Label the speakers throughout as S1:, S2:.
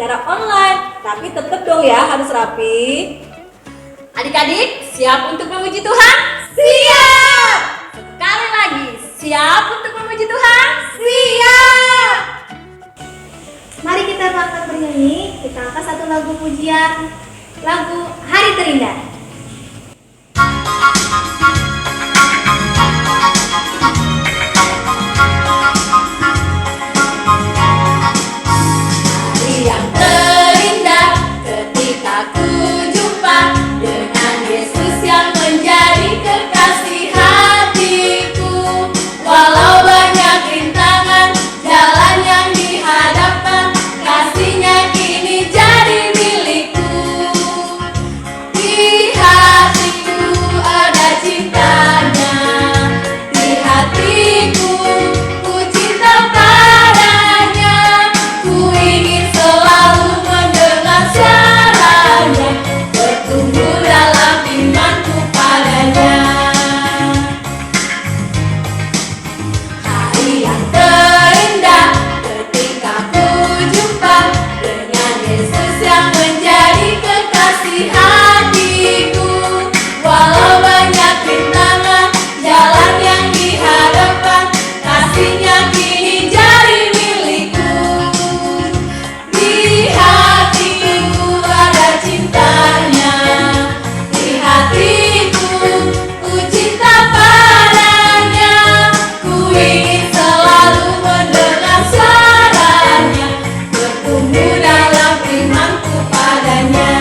S1: secara online. Tapi tetap dong ya harus rapi.
S2: Adik-adik, siap untuk memuji Tuhan?
S1: Siap!
S2: Sekali lagi, siap untuk memuji Tuhan?
S1: Siap!
S3: Mari kita akan bernyanyi, kita angkat satu lagu pujian, lagu Hari Terindah.
S2: Hari yang terindah ketika ku jumpa dengan Yesus yang menjadi kekasih hatiku. Walau banyak rintangan, jalan yang dihadapkan, kasihnya kini jadi milikku. Di hatiku ada cintanya, di hatiku ku cinta padanya. Ku ingin selalu mendengar suaranya, bertumbuh dalam imanku padanya. Hari yang terindah ketika ku jumpa dengan Yesus yang menjadi kekasih hatiku. Walau banyak rintangan, jalan yang dihadapkan, kasihnya kini jadi milikku. Di hatiku ada cintanya, di hatiku ku cinta padanya. Ku ingin selalu mendengar suaranya, bertumbuh dalam imanku padanya.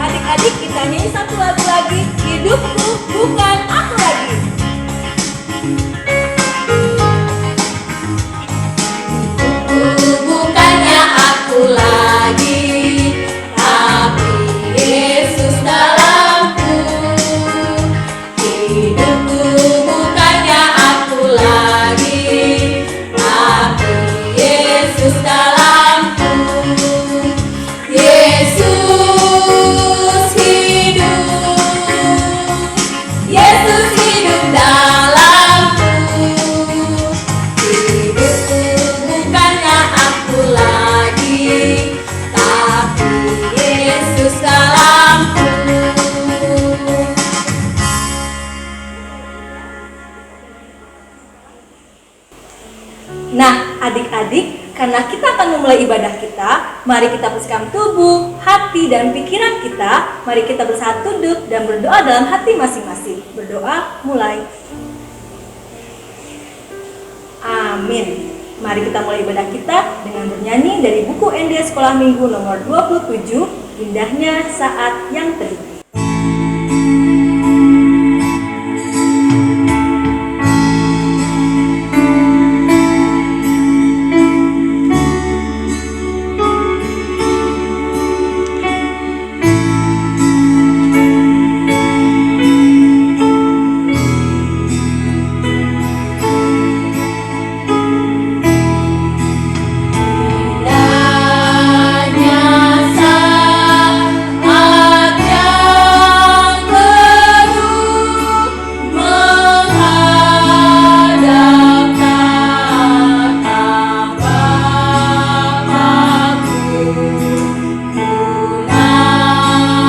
S1: Adik-adik kita nyanyi satu lagu lagi. Hidupku bukan aku lagi.
S2: Bukannya aku lagi, tapi Yesus dalamku. Hidupku bukannya aku lagi, tapi Yesus dalamku. Yesus hidup, Yesus hidup dalamku. Hidupku bukannya aku lagi, tapi Yesus dalamku.
S1: Nah, adik-adik, karena kita akan memulai ibadah kita, mari kita bersihkan tubuh, hati, dan pikiran kita. Mari kita bersatu duduk dan berdoa dalam hati masing-masing. Berdoa, mulai. Amin. Mari kita mulai ibadah kita dengan bernyanyi dari buku ND Sekolah Minggu nomor 27, Indahnya Saat Yang Teduh.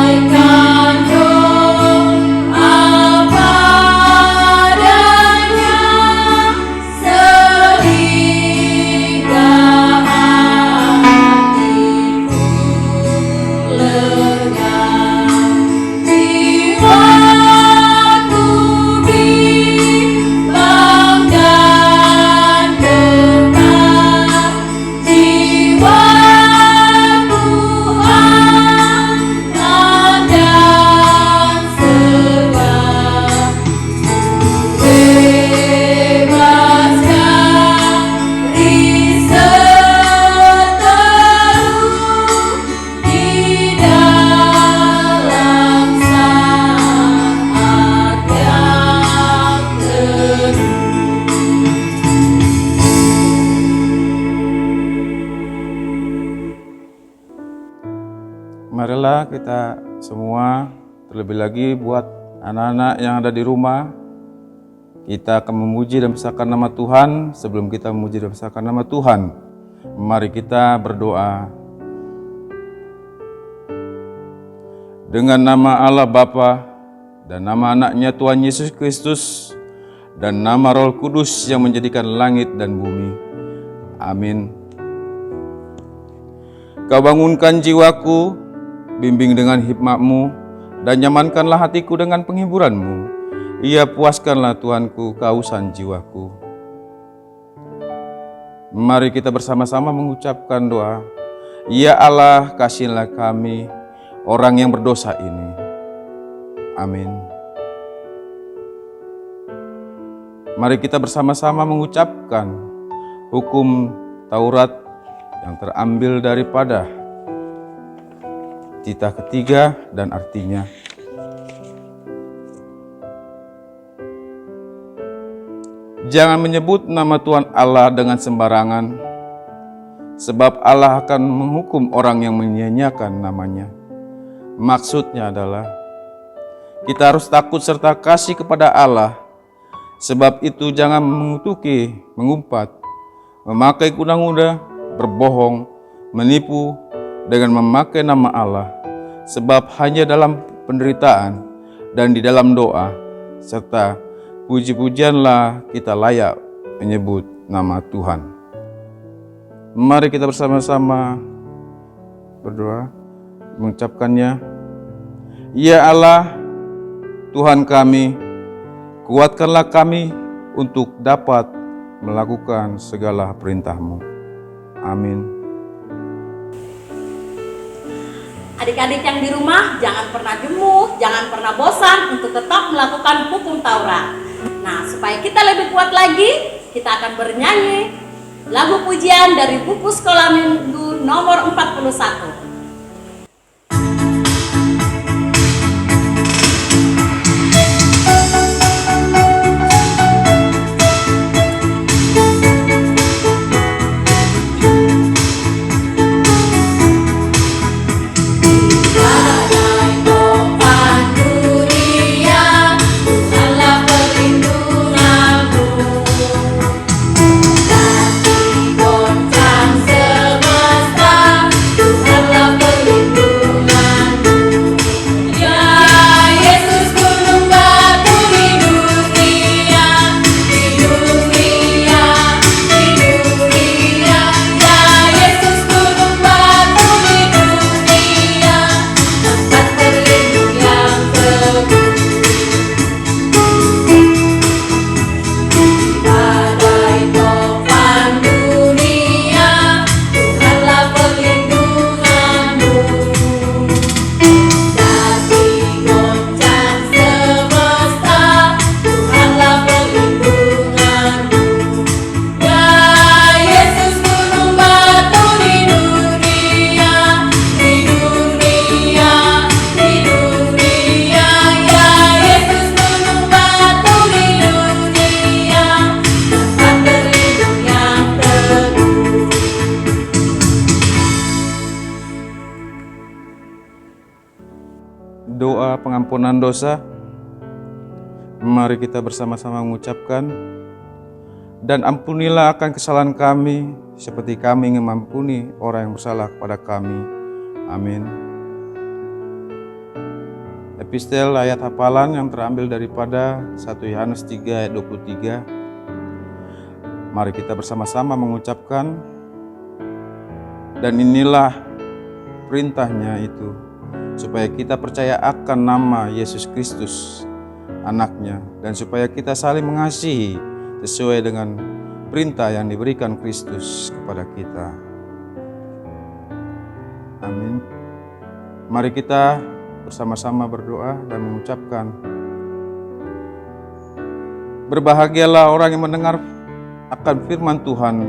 S2: Indahnya
S4: Marilah kita semua, terlebih lagi buat anak-anak yang ada di rumah, kita akan memuji dan besarkan nama Tuhan. Sebelum kita memuji dan besarkan nama Tuhan, Mari kita berdoa. Dengan nama Allah Bapa dan nama anaknya Tuhan Yesus Kristus dan nama Roh Kudus yang menjadikan langit dan bumi. Amin. Kau bangunkan jiwaku, bimbing dengan hikmat-Mu, dan nyamankanlah hatiku dengan penghiburan-Mu. Ia puaskanlah Tuhanku kehausan jiwaku. Mari kita bersama-sama mengucapkan doa. Ya Allah, kasihilah kami, orang yang berdosa ini. Amin. Mari kita bersama-sama mengucapkan hukum Taurat yang terambil daripada titah ketiga dan artinya. Jangan menyebut nama Tuhan Allah dengan sembarangan, sebab Allah akan menghukum orang yang menyia-nyiakan namanya. Maksudnya adalah kita harus takut serta kasih kepada Allah. Sebab itu jangan mengutuki, mengumpat, memakai kuda-kuda, berbohong, menipu dengan memakai nama Allah. Sebab hanya dalam penderitaan dan di dalam doa serta puji-pujianlah kita layak menyebut nama Tuhan. Mari kita bersama-sama berdoa, mengucapkannya. Ya Allah, Tuhan kami, kuatkanlah kami untuk dapat melakukan segala perintah-Mu. Amin.
S2: Adik-adik yang di rumah, jangan pernah jenuh, jangan pernah bosan untuk tetap melakukan hukum Taurat. Nah, supaya kita lebih kuat lagi, kita akan bernyanyi lagu pujian dari buku sekolah minggu nomor 41.
S4: Doa pengampunan dosa. Mari kita bersama-sama mengucapkan. Dan ampunilah akan kesalahan kami, seperti kami mengampuni orang yang bersalah kepada kami. Amin. Epistel ayat hafalan yang terambil daripada 1 Yohanes 3 ayat 23. Mari kita bersama-sama mengucapkan. Dan inilah perintahnya itu, supaya kita percaya akan nama Yesus Kristus, anaknya, dan supaya kita saling mengasihi sesuai dengan perintah yang diberikan Kristus kepada kita. Amin. Mari kita bersama-sama berdoa dan mengucapkan, berbahagialah orang yang mendengar akan firman Tuhan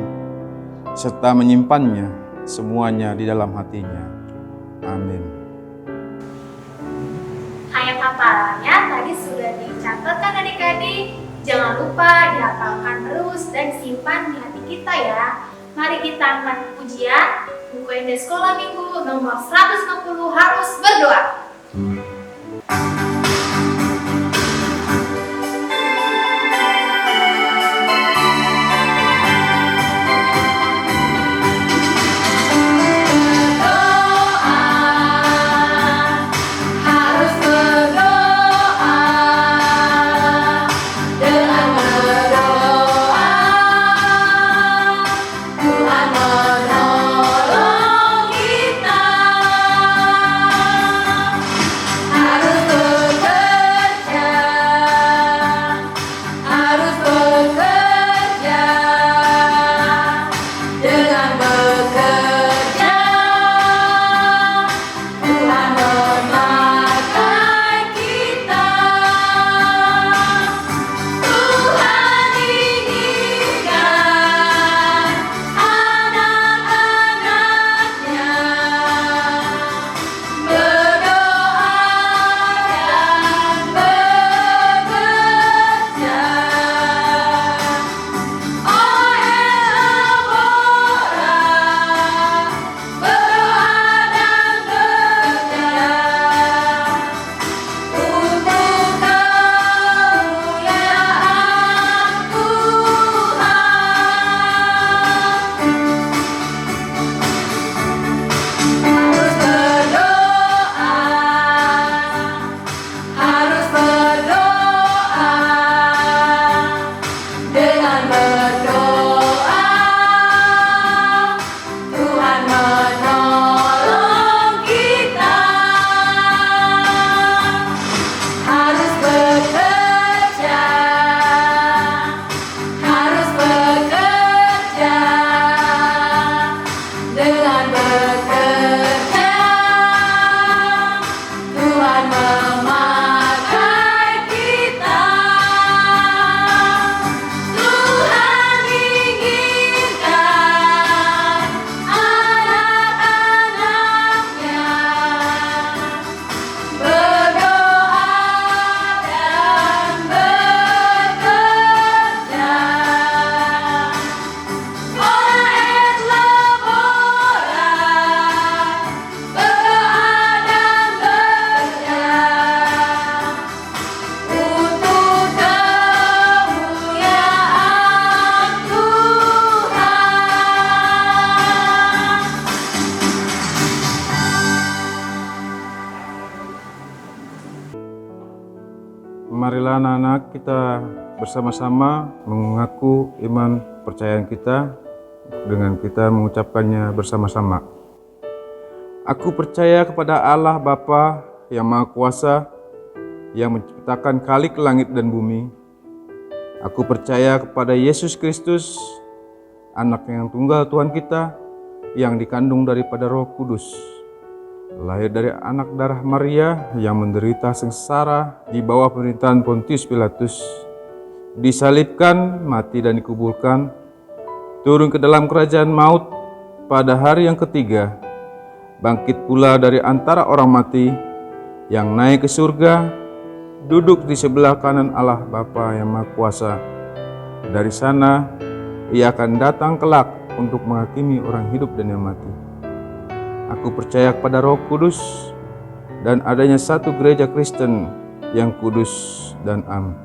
S4: serta menyimpannya semuanya di dalam hatinya. Amin.
S3: Ayat hafalannya tadi sudah dicatatkan adik-adik. Jangan lupa dihafalkan terus dan simpan di hati kita ya. Mari kita angkat pujian buku Indah Sekolah Minggu nomor 150 harus berdoa.
S4: marilah anak-anak kita bersama-sama mengaku iman percayaan kita dengan kita mengucapkannya bersama-sama. Aku percaya kepada Allah Bapa yang Maha Kuasa, yang menciptakan khalik langit dan bumi. Aku percaya kepada Yesus Kristus, anak yang tunggal Tuhan kita, yang dikandung daripada Roh Kudus, lahir dari anak darah Maria, yang menderita sengsara di bawah pemerintahan Pontius Pilatus, disalibkan, mati dan dikuburkan, turun ke dalam kerajaan maut, pada hari yang ketiga bangkit pula dari antara orang mati, yang naik ke surga, duduk di sebelah kanan Allah Bapa yang Maha Kuasa. Dari sana Ia akan datang kelak untuk menghakimi orang hidup dan yang mati. Aku percaya kepada Roh Kudus dan adanya satu gereja Kristen yang kudus dan am,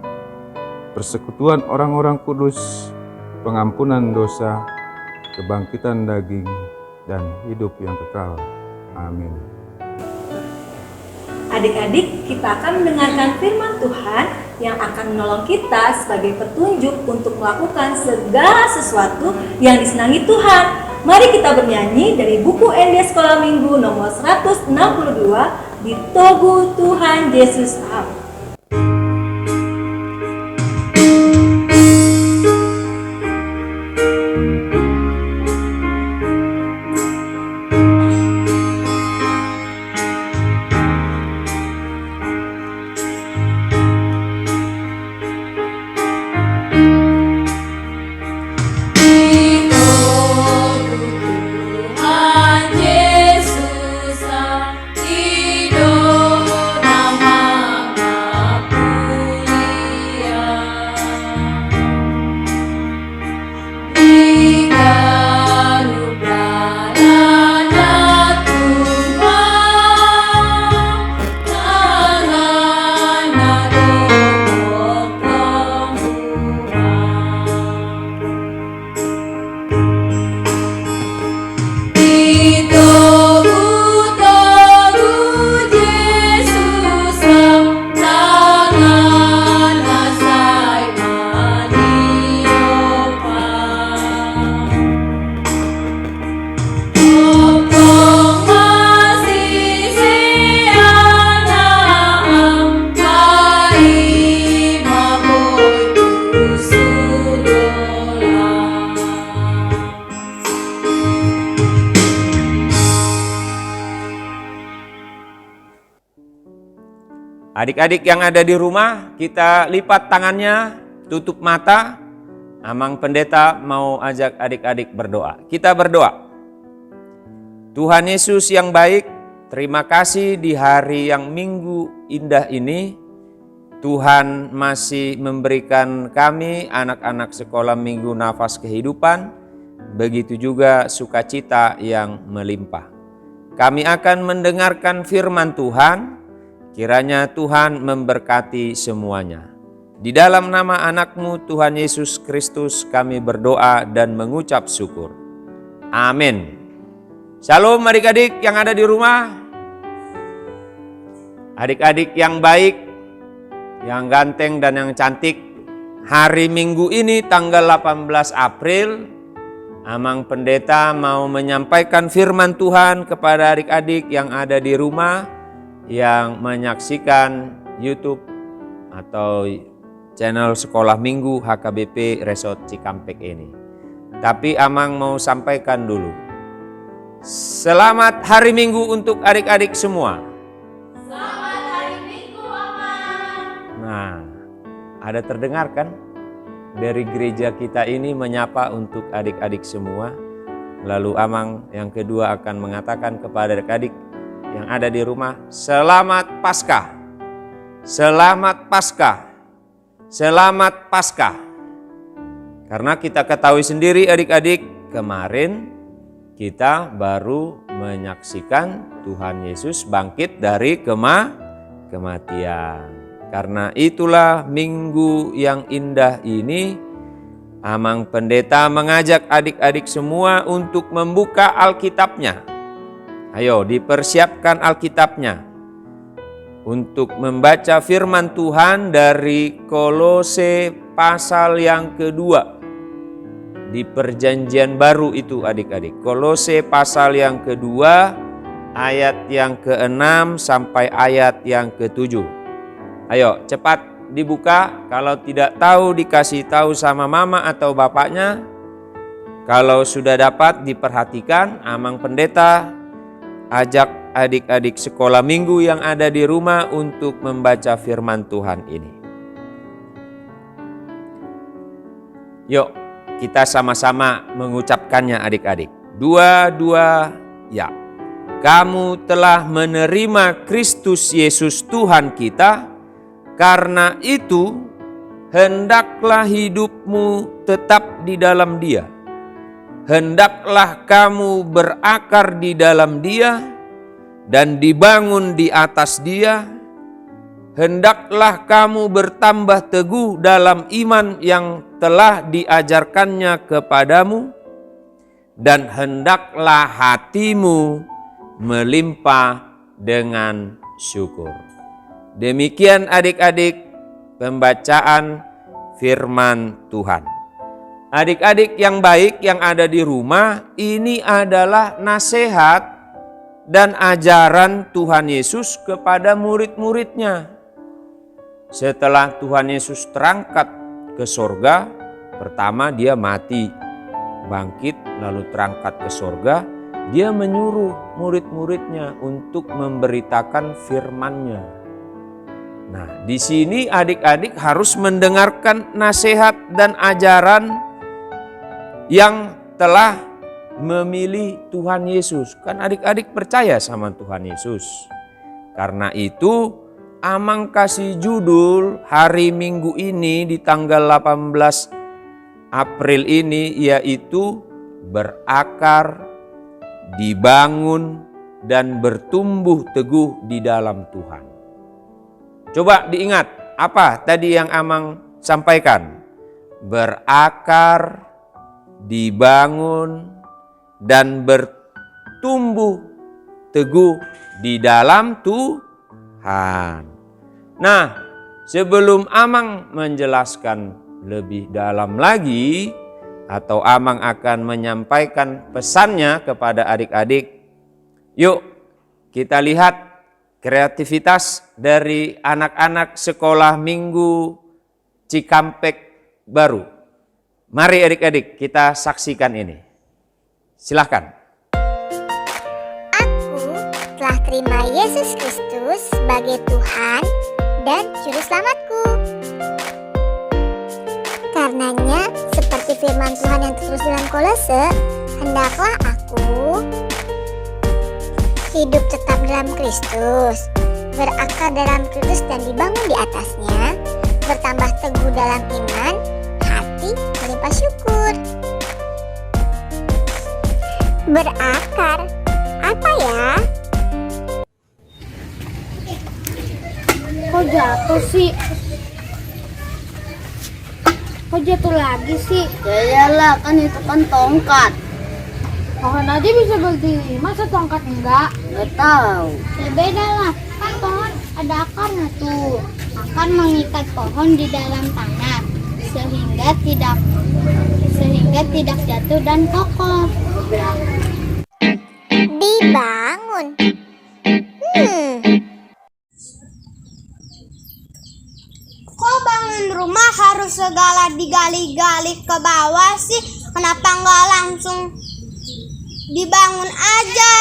S4: persekutuan orang-orang kudus, pengampunan dosa, kebangkitan daging, dan hidup yang kekal. Amin.
S1: Adik-adik, kita akan mendengarkan firman Tuhan yang akan menolong kita sebagai petunjuk untuk melakukan segala sesuatu yang disenangi Tuhan. Mari kita bernyanyi dari buku ND Sekolah Minggu nomor 162 di Togu Tuhan Yesus Am.
S5: Adik-adik yang ada di rumah, kita lipat tangannya, tutup mata. Amang Pendeta mau ajak adik-adik berdoa. Kita berdoa. Tuhan Yesus yang baik, terima kasih di hari yang Minggu indah ini. Tuhan masih memberikan kami anak-anak sekolah Minggu nafas kehidupan. Begitu juga sukacita yang melimpah. Kami akan mendengarkan firman Tuhan. Kiranya Tuhan memberkati semuanya. Di dalam nama anak-Mu Tuhan Yesus Kristus kami berdoa dan mengucap syukur. Amin. Shalom adik-adik yang ada di rumah. Adik-adik yang baik, yang ganteng dan yang cantik. Hari Minggu ini tanggal 18 April, Amang Pendeta mau menyampaikan firman Tuhan kepada adik-adik yang ada di rumah, yang menyaksikan YouTube atau channel Sekolah Minggu HKBP Resort Cikampek ini. Tapi Amang mau sampaikan dulu. Selamat hari Minggu untuk adik-adik semua.
S2: Selamat hari Minggu, Amang.
S5: Nah, ada terdengar kan? Dari gereja kita ini menyapa untuk adik-adik semua. Lalu Amang yang kedua akan mengatakan kepada adik-adik yang ada di rumah, selamat Paskah, selamat Paskah, selamat Paskah. Karena kita ketahui sendiri adik-adik, kemarin kita baru menyaksikan Tuhan Yesus bangkit dari kematian. Karena itulah Minggu yang indah ini, Amang Pendeta mengajak adik-adik semua untuk membuka Alkitabnya. Ayo dipersiapkan Alkitabnya. untuk membaca firman Tuhan dari Kolose pasal yang kedua. Di perjanjian baru itu adik-adik. Kolose pasal yang kedua ayat yang ke-6 sampai ayat yang ke-7. Ayo cepat dibuka. Kalau tidak tahu dikasih tahu sama mama atau bapaknya. Kalau sudah dapat diperhatikan, Amang Pendeta ajak adik-adik sekolah minggu yang ada di rumah untuk membaca firman Tuhan ini. Yuk, kita sama-sama mengucapkannya adik-adik. Dua, ya. Kamu telah menerima Kristus Yesus Tuhan kita, karena itu hendaklah hidupmu tetap di dalam Dia. Hendaklah kamu berakar di dalam Dia dan dibangun di atas Dia. Hendaklah kamu bertambah teguh dalam iman yang telah diajarkannya kepadamu, dan hendaklah hatimu melimpah dengan syukur. Demikian adik-adik pembacaan firman Tuhan. Adik-adik yang baik yang ada di rumah, ini adalah nasihat dan ajaran Tuhan Yesus kepada murid-muridnya. Setelah Tuhan Yesus terangkat ke sorga, pertama dia mati, bangkit, lalu terangkat ke sorga. Dia menyuruh murid-muridnya untuk memberitakan firman-Nya. Nah, di sini adik-adik harus mendengarkan nasihat dan ajaran yang telah memilih Tuhan Yesus. Kan adik-adik percaya sama Tuhan Yesus. Karena itu Amang kasih judul hari Minggu ini di tanggal 18 April ini, yaitu berakar, dibangun, dan bertumbuh teguh di dalam Tuhan. Coba diingat apa tadi yang Amang sampaikan. Berakar, dibangun, dan bertumbuh teguh di dalam Tuhan. Nah, sebelum Amang menjelaskan lebih dalam lagi, atau Amang akan menyampaikan pesannya kepada adik-adik, yuk kita lihat kreativitas dari anak-anak sekolah minggu Cikampek Baru. Mari adik-adik kita saksikan ini. Silahkan.
S6: Aku telah terima Yesus Kristus sebagai Tuhan dan Juru Selamatku. Karenanya, seperti firman Tuhan yang tertulis dalam Kolose, hendaklah aku hidup tetap dalam Kristus, berakar dalam Kristus dan dibangun di atasnya, bertambah teguh dalam iman, hati melimpah syukur. Berakar, apa ya?
S7: Kok jatuh sih? Kok jatuh lagi sih?
S2: Ya iyalah, kan itu kan tongkat.
S7: Pohon aja bisa berdiri, masa tongkat enggak?
S2: Nggak tahu.
S7: Ya beda lah, kan pohon ada akarnya tuh. Akar mengikat pohon di dalam tanah sehingga tidak jatuh dan kokoh.
S6: Dibangun.
S7: Kok bangun rumah harus segala digali-gali ke bawah sih? Kenapa nggak langsung dibangun aja?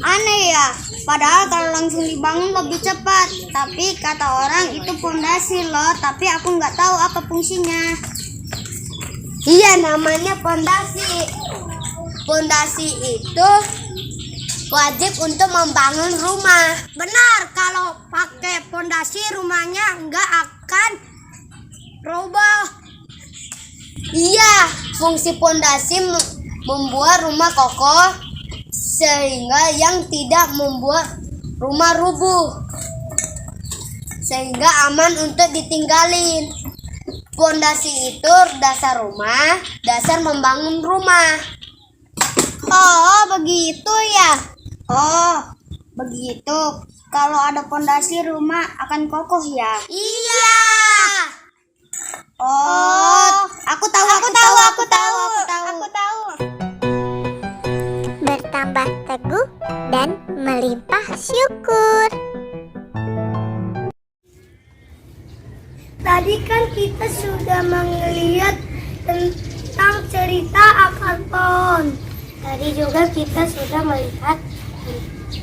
S7: Aneh ya. Padahal kalau langsung dibangun lebih cepat. Tapi kata orang itu pondasi loh. Tapi aku nggak tahu apa fungsinya. Iya, namanya pondasi. Pondasi itu wajib untuk membangun rumah. Benar, kalau pakai pondasi rumahnya nggak akan roboh. Iya, fungsi pondasi membuat rumah kokoh sehingga yang tidak membuat rumah rubuh, sehingga aman untuk ditinggalin. Pondasi itu dasar rumah, dasar membangun rumah. Oh, begitu ya. Oh, begitu. Kalau ada pondasi rumah akan kokoh ya?
S6: Iya.
S7: Oh, aku tahu.
S6: Bertambah teguh dan melimpah syukur.
S7: Tadi kan kita sudah melihat tentang cerita akar pohon. Tadi juga kita sudah melihat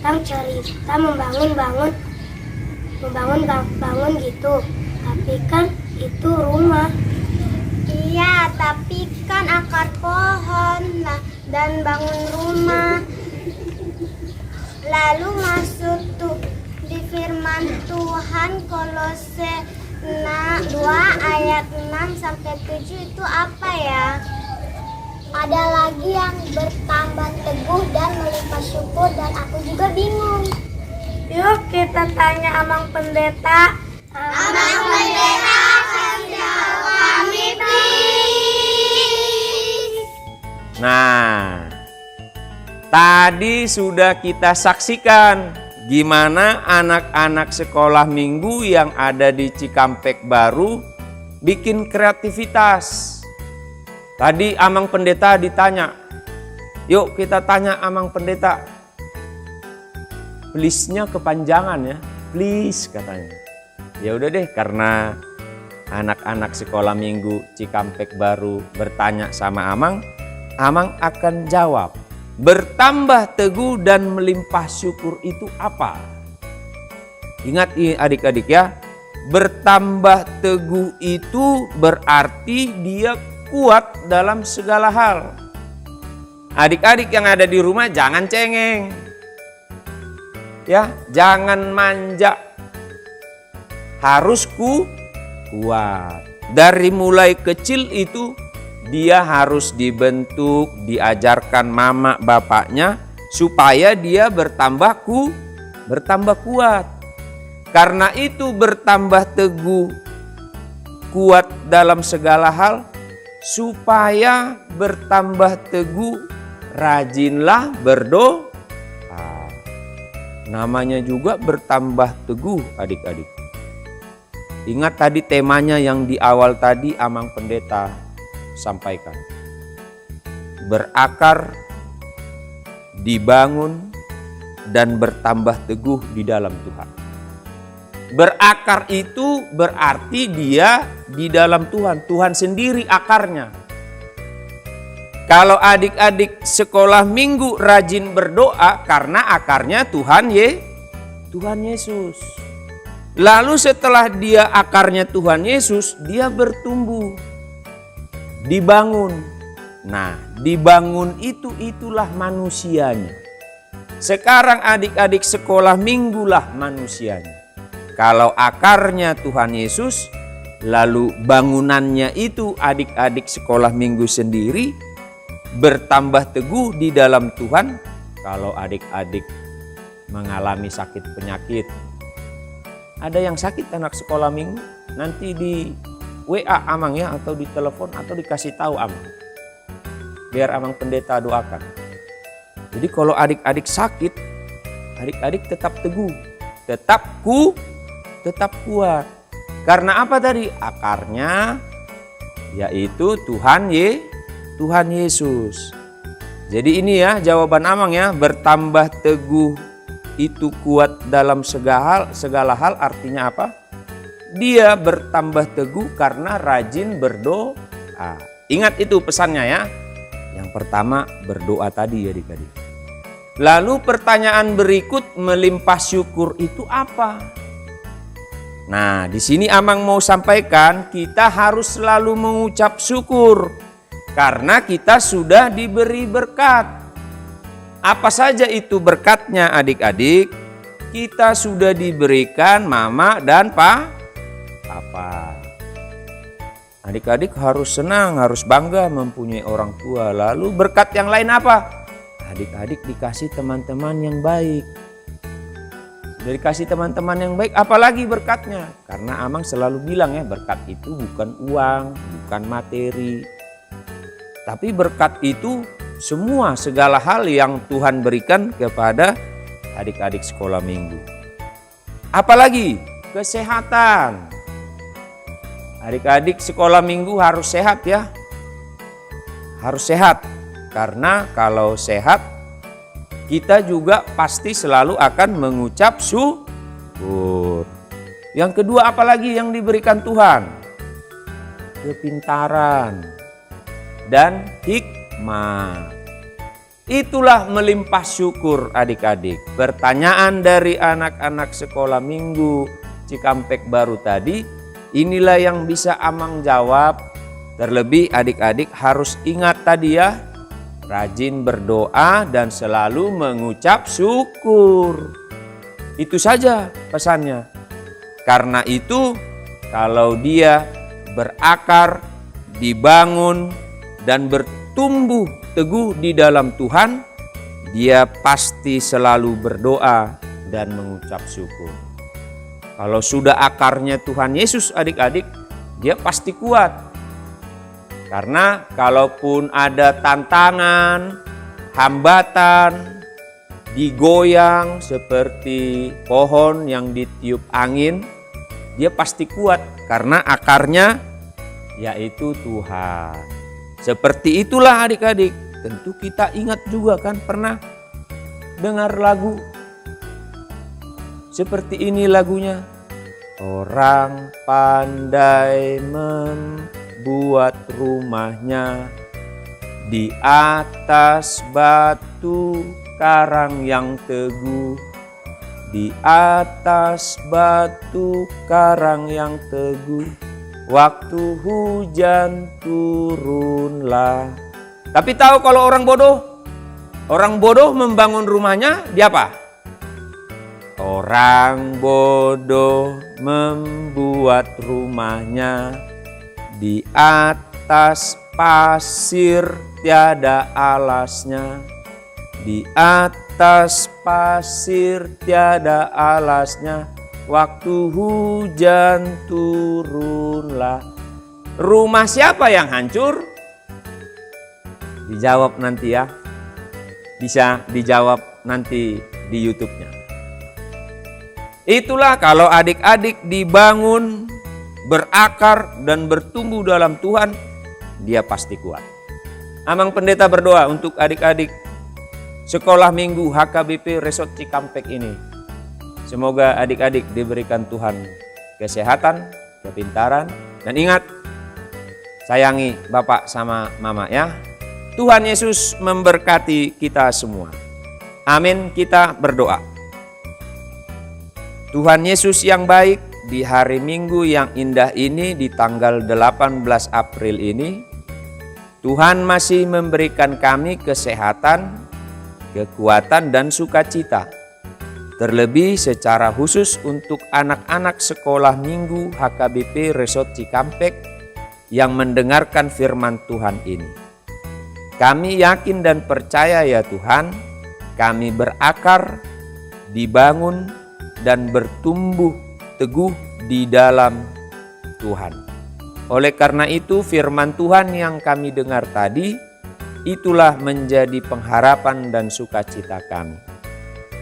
S7: tentang cerita membangun gitu. Tapi kan itu rumah. Iya, tapi kan akar pohon dan bangun rumah. Lalu masuk tuh di firman Tuhan Kolose 2 ayat 6-7 itu apa ya? Ada lagi yang bertambah teguh dan melimpah syukur dan aku juga bingung. Yuk kita tanya Amang Pendeta. Amang Pendeta akan jawab kami, please.
S5: Nah, tadi sudah kita saksikan gimana anak-anak sekolah minggu yang ada di Cikampek Baru bikin kreativitas. Tadi Amang Pendeta ditanya, yuk kita tanya Amang Pendeta. Please-nya kepanjangan ya, please katanya. Ya udah deh, karena anak-anak sekolah minggu Cikampek Baru bertanya sama Amang, Amang akan jawab. Bertambah teguh dan melimpah syukur itu apa? Ingat adik-adik ya, bertambah teguh itu berarti dia kuat dalam segala hal. Adik-adik yang ada di rumah jangan cengeng. Ya, jangan manja. Harus kuat. Dari mulai kecil itu dia harus dibentuk, diajarkan mama bapaknya supaya dia bertambah kuat. Karena itu bertambah teguh, kuat dalam segala hal, supaya bertambah teguh, rajinlah berdoa. Namanya juga bertambah teguh adik-adik. Ingat tadi temanya yang di awal tadi Amang Pendeta sampaikan. Berakar, dibangun, dan bertambah teguh di dalam Tuhan. Berakar itu berarti dia di dalam Tuhan. Tuhan sendiri akarnya. Kalau adik-adik sekolah minggu rajin berdoa karena akarnya Tuhan Yesus. Lalu setelah dia akarnya Tuhan Yesus, dia bertumbuh. Dibangun. Nah, dibangun itulah manusianya. Sekarang adik-adik sekolah minggulah manusianya. Kalau akarnya Tuhan Yesus, lalu bangunannya itu adik-adik sekolah minggu sendiri bertambah teguh di dalam Tuhan. Kalau adik-adik mengalami sakit penyakit, ada yang sakit anak sekolah minggu, nanti di WA Amang ya, atau di telepon, atau dikasih tahu Amang. Biar Amang Pendeta doakan. Jadi kalau adik-adik sakit, adik-adik tetap teguh, tetap kuat. Karena apa tadi? Akarnya yaitu Tuhan Yesus. Jadi ini ya jawaban Amang ya, bertambah teguh itu kuat dalam segala hal artinya apa? Dia bertambah teguh karena rajin berdoa. Ingat itu pesannya ya. Yang pertama berdoa tadi ya adik-adik. Lalu pertanyaan berikut, melimpah syukur itu apa? Nah, di sini Amang mau sampaikan kita harus selalu mengucap syukur karena kita sudah diberi berkat. Apa saja itu berkatnya adik-adik? Kita sudah diberikan mama dan papa. Adik-adik harus senang, harus bangga mempunyai orang tua. Lalu berkat yang lain apa? Adik-adik dikasih teman-teman yang baik. Sudah dikasih teman-teman yang baik, apalagi berkatnya? Karena Amang selalu bilang ya, berkat itu bukan uang, bukan materi. Tapi berkat itu segala hal yang Tuhan berikan kepada adik-adik sekolah minggu. Apalagi kesehatan. Adik-adik sekolah minggu harus sehat ya. Harus sehat. Karena kalau sehat, kita juga pasti selalu akan mengucap syukur. Yang kedua, apalagi yang diberikan Tuhan? Kepintaran dan hikmah. Itulah melimpah syukur adik-adik. Pertanyaan dari anak-anak sekolah minggu Cikampek Baru tadi, inilah yang bisa Amang jawab. Terlebih adik-adik harus ingat tadi ya, rajin berdoa dan selalu mengucap syukur. Itu saja pesannya. Karena itu kalau dia berakar, dibangun, dan bertumbuh teguh di dalam Tuhan, dia pasti selalu berdoa dan mengucap syukur. Kalau sudah akarnya Tuhan Yesus adik-adik, dia pasti kuat. Karena kalaupun ada tantangan, hambatan, digoyang seperti pohon yang ditiup angin, dia pasti kuat karena akarnya yaitu Tuhan. Seperti itulah adik-adik. Tentu kita ingat juga kan pernah dengar lagu. Seperti ini lagunya. Orang pandai membuat rumahnya di atas batu karang yang teguh. Di atas batu karang yang teguh. Waktu hujan turunlah. Tapi tahu kalau orang bodoh? Orang bodoh membangun rumahnya di apa? Orang bodoh membuat rumahnya di atas pasir tiada alasnya. Di atas pasir tiada alasnya. Waktu hujan turunlah. Rumah siapa yang hancur? Dijawab nanti ya. Bisa dijawab nanti di YouTube-nya. Itulah kalau adik-adik dibangun, berakar dan bertumbuh dalam Tuhan, dia pasti kuat. Amang Pendeta berdoa untuk adik-adik sekolah minggu HKBP Resort Cikampek ini. Semoga adik-adik diberikan Tuhan kesehatan, kepintaran, dan ingat, sayangi Bapak sama Mama ya. Tuhan Yesus memberkati kita semua. Amin, kita berdoa. Tuhan Yesus yang baik, di hari Minggu yang indah ini, di tanggal 18 April ini, Tuhan masih memberikan kami kesehatan, kekuatan, dan sukacita. Terlebih secara khusus untuk anak-anak sekolah minggu HKBP Resort Cikampek yang mendengarkan firman Tuhan ini. Kami yakin dan percaya ya Tuhan, kami berakar, dibangun, dan bertumbuh teguh di dalam Tuhan. Oleh karena itu firman Tuhan yang kami dengar tadi, itulah menjadi pengharapan dan sukacita kami.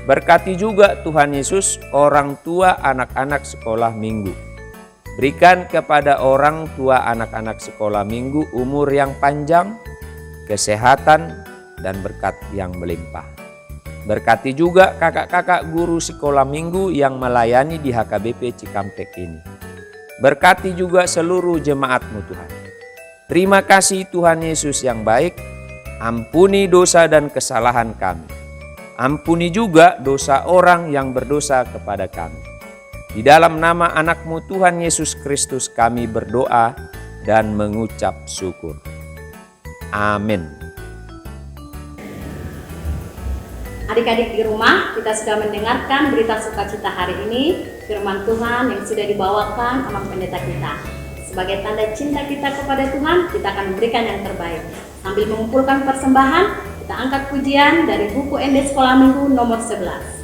S5: Berkati juga Tuhan Yesus orang tua anak-anak sekolah minggu. Berikan kepada orang tua anak-anak sekolah minggu umur yang panjang, kesehatan, dan berkat yang melimpah. Berkati juga kakak-kakak guru sekolah minggu yang melayani di HKBP Cikampek ini. Berkati juga seluruh jemaat-Mu Tuhan. Terima kasih Tuhan Yesus yang baik, ampuni dosa dan kesalahan kami. Ampuni juga dosa orang yang berdosa kepada kami. Di dalam nama anak-Mu Tuhan Yesus Kristus kami berdoa dan mengucap syukur. Amin.
S2: Adik-adik di rumah, kita sudah mendengarkan berita sukacita hari ini, firman Tuhan yang sudah dibawakan Amang Pendeta kita. Sebagai tanda cinta kita kepada Tuhan, kita akan memberikan yang terbaik. Sambil mengumpulkan persembahan, kita angkat pujian dari buku ND Sekolah Minggu nomor 11.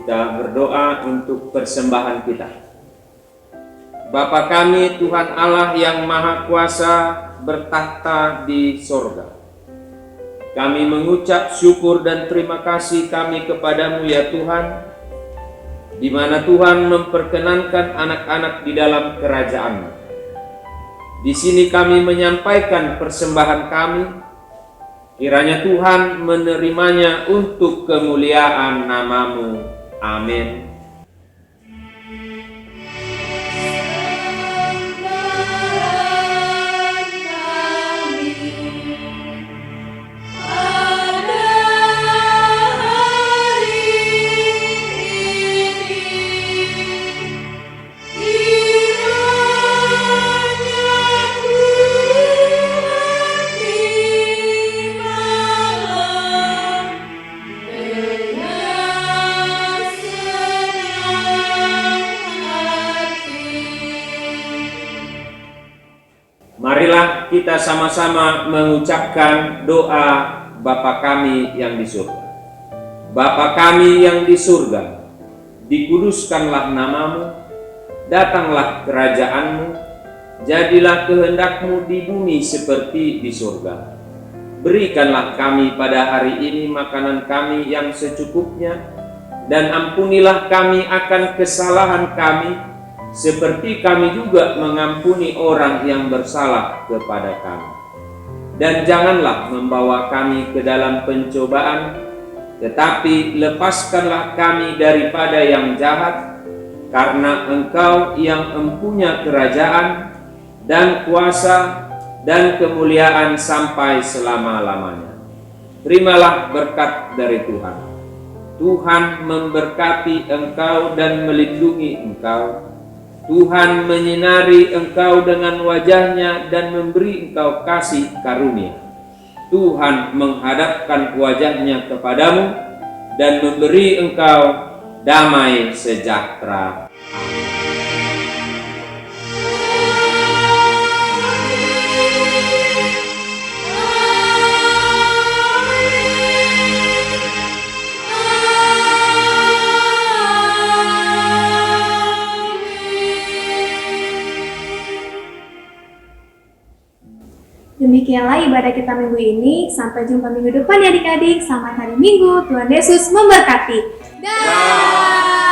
S5: Kita berdoa untuk persembahan kita. Bapa kami, Tuhan Allah yang Maha Kuasa bertahta di sorga. Kami mengucap syukur dan terima kasih kami kepadamu ya Tuhan, di mana Tuhan memperkenankan anak-anak di dalam kerajaan-Mu. Di sini kami menyampaikan persembahan kami, kiranya Tuhan menerimanya untuk kemuliaan nama-Mu. Amin. Marilah kita sama-sama mengucapkan doa Bapa kami yang di surga. Bapa kami yang di surga, dikuduskanlah nama-Mu, datanglah kerajaan-Mu, jadilah kehendak-Mu di bumi seperti di surga. Berikanlah kami pada hari ini makanan kami yang secukupnya, dan ampunilah kami akan kesalahan kami, seperti kami juga mengampuni orang yang bersalah kepada kami. Dan janganlah membawa kami ke dalam pencobaan, tetapi lepaskanlah kami daripada yang jahat, karena Engkau yang mempunyai kerajaan dan kuasa dan kemuliaan sampai selama-lamanya. Terimalah berkat dari Tuhan. Tuhan memberkati engkau dan melindungi engkau. Tuhan menyinari engkau dengan wajahnya dan memberi engkau kasih karunia. Tuhan menghadapkan wajahnya kepadamu dan memberi engkau damai sejahtera.
S3: Demikianlah ibadah kita minggu ini. Sampai jumpa minggu depan ya adik-adik. Selamat hari Minggu. Tuhan Yesus memberkati. Dah.